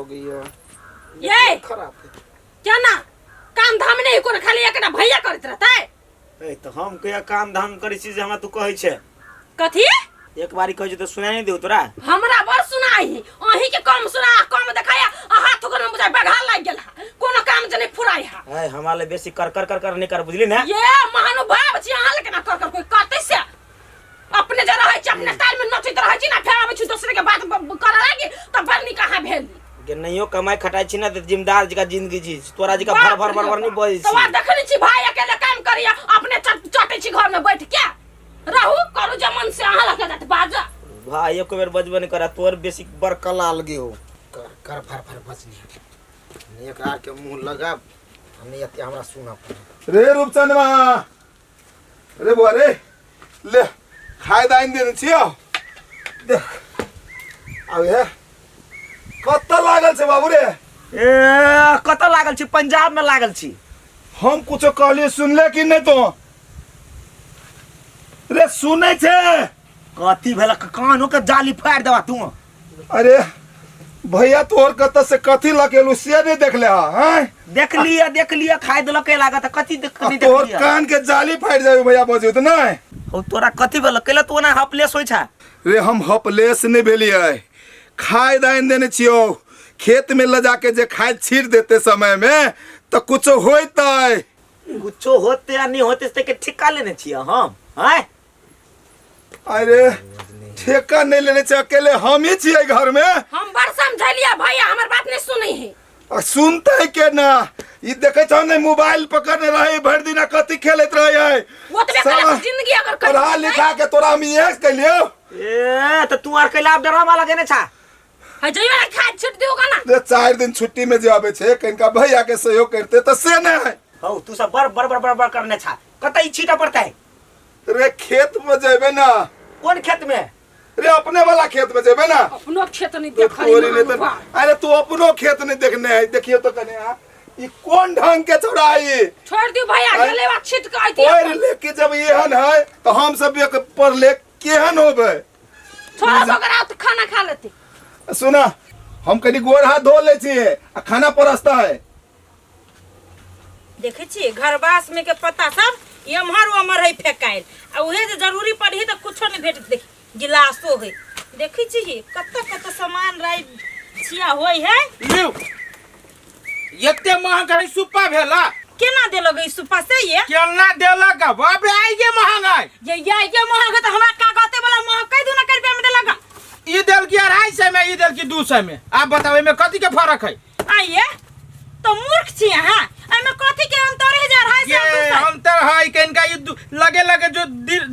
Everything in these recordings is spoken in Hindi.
हो गई है ये खराब है क्या ना काम धाम नहीं को खाली एकटा भैया करत रहता है ए तो हम के काम धाम करी छी जे हमरा तू कहै छे कथी एक बारी कहै छ त सुनाई नहीं देउ तोरा हमरा बड़ सुनाई अही के कम सुना कम देखाया आ हाथ ओकर में बुझाय बघाल लाग गेल कोनो काम जने फुराई है ए हमारे बेसी कर नहीं कर बुझली ना ये महानुभाव छी अहाँ लेकिन कर कोई करते से अपने जरा है अपने स्टाइल में नचित रहे छी ना फेर आबै छी दूसरे के बात करे लागी त बरनी कहां भेल के नहियो कमाई खटाई छी ना त जिम्मेदार जी का जिंदगी जी तोरा जी का भर नहीं बोझ छी तो देखनी छी भाई अकेले काम करिया अपने चटे छी घर में बैठ के रहू करू जमन से अहाँ लगे जात बाजा भाई एक बेर बजबे नहीं करा तोर बेसी बर कला लगे हो कर फर बचनी एक आर के मुंह लगा हमने यते हमरा सुना पड़े रे रूपचंदवा रे बुआ रे ले खाए दाइन देने छियो देख अब हे कत्ता लागल छे बाबू रे ए कत लागल छी पंजाब में लागल छी हम कुछ कहलिए सुनले कि नहीं तो रे सुनै छे कथी भेल कान के जाली फाड़ देबा तू अरे भैया तोर कत से कथी लकेलू से नहीं देखले हैं देख लिया खाए देलक लागत कथी देख नहीं देख तोर लिया कान के जाली फाड़ जाबे भैया बजे त नहीं हो तोरा कथी भेल केला तो ना हपलेस होई छा रे हम हपलेस नहीं भेलिए खाए दाइन देने छियो खेत में ले जाके जे खाद छीट देते समय में तो कुछ होते कुछो होते या नहीं होते से के ठिका लेने छिए हम हैं अरे ठेका नहीं लेने चाहिए अकेले हम ही छिए घर में हम बड़ समझलिया भैया हमर बात नहीं सुनै है सुनते है के ना ये देखे छौ ने मोबाइल पकड़ने रहे भर दिन कथी खेलत रहे है वो तो बेकार जिंदगी अगर पढ़ा लिखा के तोरा हम ये कहियो ए तो तू आर कैला डरामा लगेने छा है जइवा खाद छिट दियोगा ना रे 4 दिन छुट्टी में जाबे छे कनका भैया के सहयोग करते तो से नहीं है हो तू सब बड़ करने छा कतई छीटा पड़ता है रे खेत में जेबे ना कौन खेत में रे अपने वाला खेत में जेबे ना अपनो खेत नहीं तो देखली थोड़ी नहीं तो अरे तू अपनो खेत नहीं देखने है देखियो तो कने ये कौन ढंग के छोड़ाई छोड़ दियो भैया गले बात छिट के आती और लेके जब एहन है तो हम सब एक पर ले केहन होबे थोड़ा सा अगर आप खाना खा लेते सुना हम कनी गोर हाथ धो ले छिए आ खाना परसता है देखे छी घरवास में के पत्ता सब एम्हर ओम्हर है फेकाइल आ उहे जे जरूरी पड़ी त कुछो नहीं भेट देख गिलासो है देखे छी कत सामान राइ छिया होय है लियो यते महंगाई सुप्पा भेला केना देलग ई सुपा से ये केना देलक बाप रे आई के महंगाई ये महंगा त हमरा का गते वाला महंगाई दूना कर पे में देलग ई देल की 250 में ई देल की 200 में आप बताओ में कथी के फर्क है आइए तो मूर्ख छी हां एमे कथी के अंतर है 250 ये अंतर है कनका ये लगे जो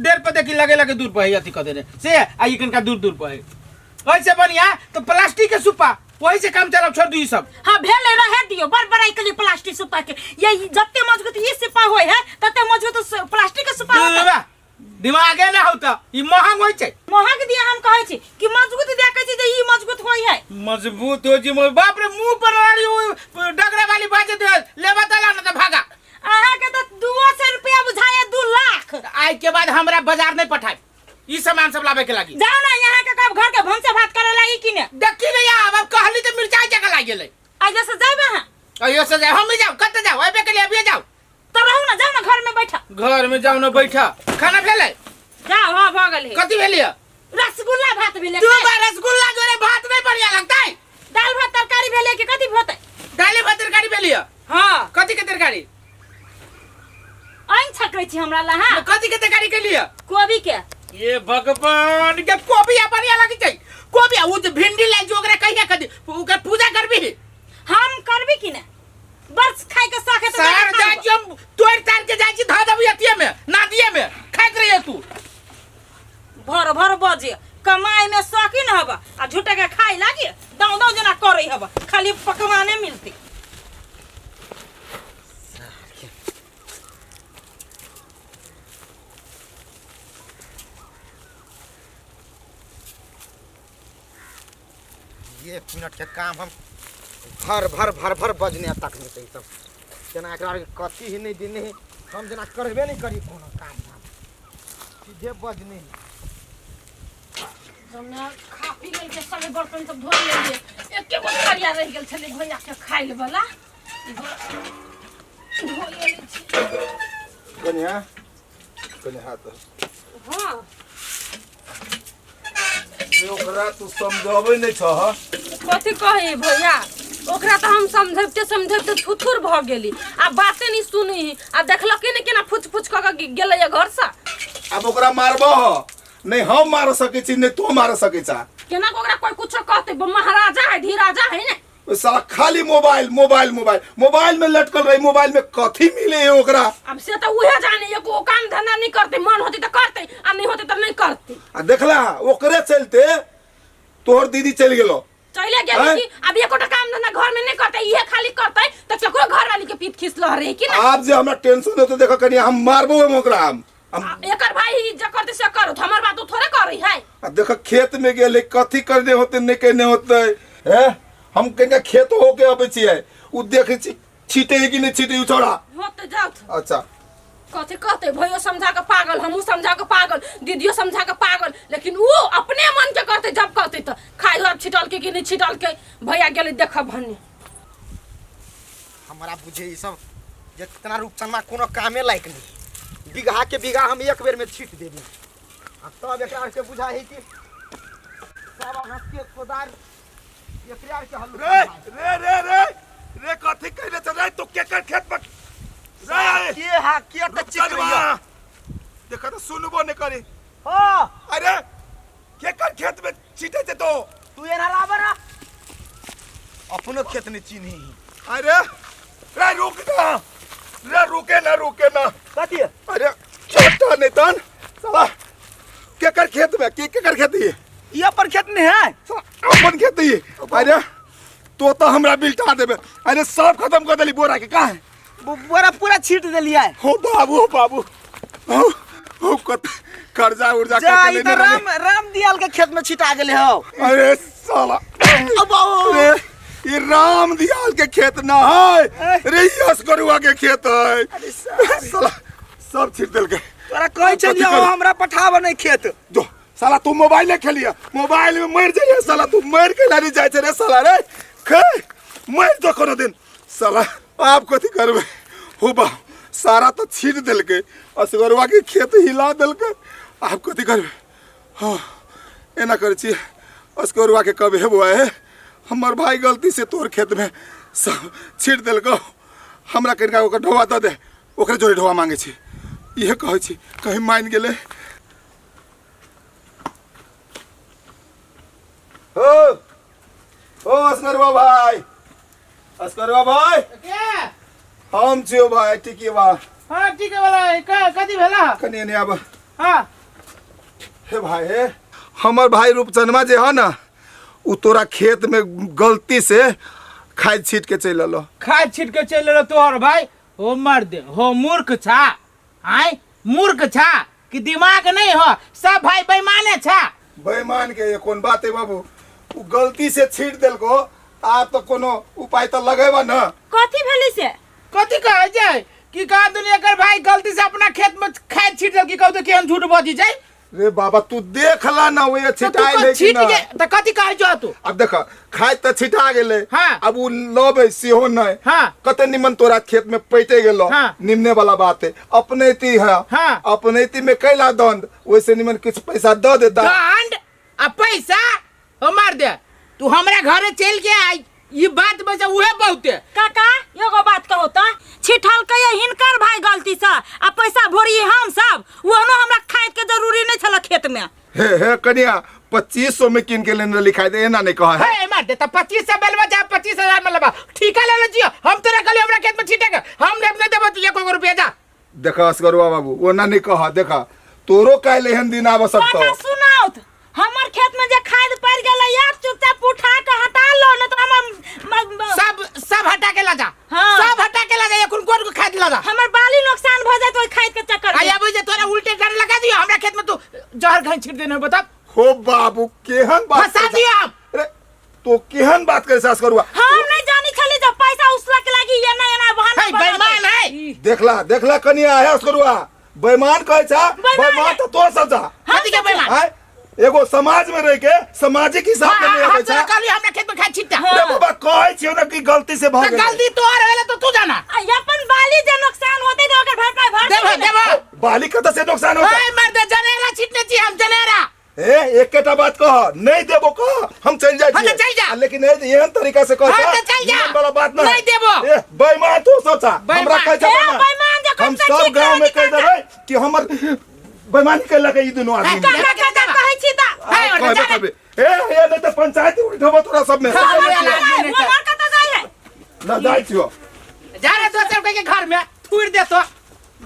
देर पे देखी लगे दूर पे अथी क देने से आई कनका दूर पे है ऐसे बढ़िया तो प्लास्टिक के सुपा वही से काम चलाओ छोड़ दी सब हां भेले रहे दियो बड़ाई के लिए प्लास्टिक सुपा के ये जत्ते मजबूत ये सुपा होय है तत्ते मजबूत प्लास्टिक के सुपा होता दिमाग ना होता ई महंग होय छै महंग दिया हम कहै छी कि मजबूत दिया कहै छी जे ई मजबूत होय है मजबूत हो जी बाप रे मुंह पर वाली डगरे वाली बाजे दे लेबा तला न त भागा आहा के त 200 रुपया बुझाए 2 लाख आज के बाद हमरा बाजार नहीं पठाई ई सामान सब लावे के लागी जाओ ना यहां के कब घर के भंसे भात करे लागी कि ने देखी नहीं अब कहली त मिर्चाई जगह लाग गेलै आज से जाबे हां अयो से जाओ हम जाओ कत जाओ एबे के लिए अभी जाओ तो रहू ना जाओ ना घर में बैठा घर में जाओ ना बैठा खाना भेले जाओ हां भ गेल है कथी भेलिए रसगुल्ला भात भेले तू बा रसगुल्ला जोरे भात नहीं बढ़िया लगता है दाल भात तरकारी भेले कि कथी होतै दाल भात तरकारी भेलिए हां कथी के तरकारी आइन छकै छी हमरा ला हां कथी के तरकारी के लिए कोबी के ये भगवान के कोबी बढ़िया लगी छै कोबी उ जे भिंडी ला जोगरे कहिया कदी ओकर पूजा करबी हम करबी कि ने बस खाए के साखे तो सर जा जम तोड़ तार के जाई छी धा दबी अतिये में नादिये में खाइत रहिए तू भर बजे कमाई में शौकीन हबा आ झूठे के खाई लागी दाऊ जना करई हबा खाली पकवाने मिलती ये मिनट के काम हम भर बजने तक में से सब जना एकरा कथी ही नहीं दिने हम जना करबे नहीं करी कोनो काम धाम सीधे बजने हमने खा पी गेल के सारे बर्तन सब धो लेलिए एके गो थरिया रह गेल छले भैया के खाइ ले वाला धो लेले छी कन्या हाथ हां ओकरा तू समझाबै नहीं छ कथी कही भैया ओकरा तो हम समझते थुथुर भ गेली आ बाते नहीं सुनी आ देखलक ने केना फुच फुच क के गेलै घर से अब ओकरा मारबह नहीं हम मार सकै छी नहीं तू मार सकै छ केना को ओकरा कोई कुछ कहते महाराजा है धीराजा है ने ओ साला खाली मोबाइल में लटकल रही मोबाइल में कथी मिले है ओकरा अब से तो उहे जाने एको काम धंधा नहीं करते मन होती तो करते आ नहीं होती तो नहीं करते आ देखला ओकरे चलते तोहर दीदी चल गेलो चले गेल कि अब एकोटा काम धंधा घर में नहीं करते ये खाली करते तो केकरो घर वाली के पीठ खींच ल रे कि ना आप जे हमरा टेंशन होते देखो कनी हम मारबो ओकरा हम एकर भाई जे करते से करो हमर बात तो थोड़े करी है आ देखो खेत में गेले कथी करने होते नहीं करने होते है हम कनिया खेत होके अबै छियै उ देखै छी छीटे कि नहीं छीटे छोड़ा होते जाओ अच्छा कथी कहते भयो समझा के पागल हमहू समझा के पागल दीदियो समझा के पागल लेकिन वो अपने मन के करते जब कहते तो खाई अब छिटल के कि नहीं छिटल के भैया गेले देखब भन्ने हमारा बुझे ई सब जितना रूपचंदा कोनो कामे लायक नहीं बीघा के बीघा हम एक बेर में छीट देबी अब तब एकरा के बुझा है कि सब हाथ के कोदार एकरा के हल रे कथी कहले छ रे तू केकर खेत पर के त चिकरिया देखा तो सुनबो नहीं करी हां अरे केकर खेत में छीटे छ तो तू एना लाबर अपनो खेत ने चिन्ही अरे रे रुके ना कथी अरे छोटा नहीं तन साला केकर खेत में केकर खेत ये पर खेत नहीं है अपन खेत ये अरे तो हमरा बिल्टा देबे अरे सब खत्म कर देली बोरा के का है बोरा पूरा छीट देलिया हो बाबू हो कर्जा उर्जा जा ई त राम दियाल के खेत में छिटा गेले हो अरे साला अरे ये राम दियाल के खेत ना है रे यस करुआ के खेत है साला सब छीट देल के तोरा कहै छलियो हमरा पठाव नहीं खेत जो साला तू मोबाइल खेलिया मोबाइल में मर जाइए साला तू मर के लानी जाए रे साला रे मर तो कोनो दिन साला आप कथी करबे हो बा सारा तो छीट देल के असगरवा के खेत हिला देल के आप कथी करबे हां एना कर छी असगरवा के कब हेबो है हमर भाई गलती से तोर खेत में सब छीट देल को हमरा कनिका ओकर ढोवा द दे ओकरे जोरे ढोवा मांगे छी ये कहै छी कहीं मान गेले ओ असगरवा भाई के हम छियो भाई ठीक है बा हां ठीक है वाला कथी भेला कनी ने अब हां हे भाई हमर भाई रूपचंदमा जे है ना उ तोरा खेत में गलती से खाद छीट के चल लो खाद छीट के चल लो तोहर भाई हो मर्द हो मूर्ख छा आय मूर्ख छा कि दिमाग नहीं हो सब भाई बेईमाने छा बेईमान के ये कौन बात है बाबू उ गलती से छीट देल को आप तो कोनो उपाय तो लगेबा ना कथी भेली से कथी कहे जाय कि का दुनिया कर भाई गलती से अपना खेत में खाद छीट दल कि कहू तो केहन झूठ बोली जाय रे बाबा तू देखला ना वो तो छिटाई तू ले छीट के त कथी कहे जो तू अब देख खाद तो छिटा गेले हाँ। अब उ लबे सेहो नहीं हाँ। कते निमन तोरा खेत में पैटे गेलो हाँ। निमने वाला बात है अपनेती है हाँ। अपनेती में कैला दंड वैसे निमन कुछ पैसा दे देता दंड आ पैसा हो मार दे तू हमरा घरे चल के आई ये बात बजा उहे बहुते काका एगो बात कहो त छिठल के हिनकर भाई गलती से आ पैसा भोरी हम सब ओहनो हमरा खाए के जरूरी नहीं छला खेत में हे कन्या 2500 में किन के लेने लिखा दे ना नहीं कहा है हे मार दे त 25 बेलवा जा 25000 में लबा ठीका ले जियो हम तोरा कल हमरा खेत में छीटेगा हम लेब न देबो तू 1 रुपया जा देखा असगरवा बाबू वो ना नहीं कहा देखा तोरो काल एहन दिन आब सकतो काका सुनाओ त हमर खेत में जे खाद पड़ गेल यार चुपचाप उठा के हटा लो न त हम सब हटा के ला जा हाँ। सब हटा के ला जा कोन को खाद ला जा हमर बाली नुकसान भ जात ओइ खाद के चक्कर में आया बुझे तोरा उल्टे डर लगा दियो हमरा खेत में तू जहर घाई छिट देने बता हो बाबू केहन बात फंसा दियो आप अरे तो केहन बात करे सास करुआ हम नहीं जानी छली जब पैसा उसला के लागी ये ना बहाना है बेईमान है देखला कन्या है असगरवा बेईमान कहे छा बेईमान तो तोर सब जा कथी के बेईमान है एगो समाज में रह के सामाजिक हिसाब से नहीं हम होवे तो छै कहली हमरा खेत में खाई छिट्टा अरे बाबा कहै छियो ना कि गलती से भाग गेलै गलती तोहर भेले तो तू जाना अपन बाली जे नुकसान होते तो ओकर भरपाई भर देबो देबो बाली कत से नुकसान होता ओए मर्द जनेरा छिटने छी हम जनेरा एकेटा बात कह नहीं देबो कह हम चल जाय हाँ तो चल जा। लेकिन एहन तरीका से कह हाँ तो चल जा। वाला बात ना नहीं देबो। बेईमान तू सोचा बेईमान। हमरा कह छै बेईमान जे हम कम से सब ठीक गांव में रही कह देबै कि हमर बेईमानी कैला के ई दुनू आदमी काका काका कहै छी त कहबे करबे ए नहीं तो पंचायत उठबो तोरा सब में मोर कत जाय है ना जाय छियो जा रे दोसर के घर में थूर दे तो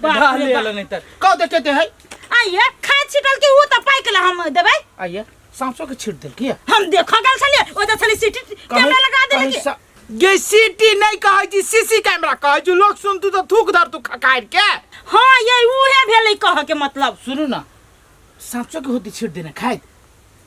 बाप रे बाप। नहीं तो कह दे केते है आइए खाद छिटल के उ त पाइक ला हम देबै आइए सांसों के छिट देल किया हम देखो गेल छलिए ओ त छली सीटी कैमरा लगा देले की गे सीटी नहीं कहै छी सीसी कैमरा कहै छी लोग सुनतु तो थूक धर तू खकाइर के हां ये उहे भेलै कह के मतलब सुनू ना सांसों के होती छिट देना खाए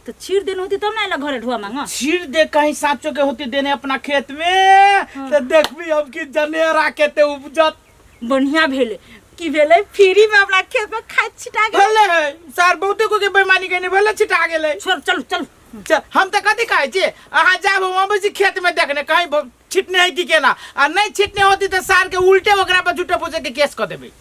तो छीर देन होती तब ना घरे ढुआ मांगा छिड़ दे कहीं सांचो के होती देने अपना खेत में तो देखबी हम की जनेरा केते उपजत बढ़िया भेले की भेले फ्री में अपना खेत में खाद छिटा गेल भले है सर बहुते को के बेईमानी कने भले छिटा गेले चल चल चल चल हम तो कथी कहै छी अहाँ जाब हम बेसी खेत में देखने कहीं छिटने है कि केना आ नहीं छिटने होती तो सार के उल्टे ओकरा पर झूठे पूछे के केस कर देबे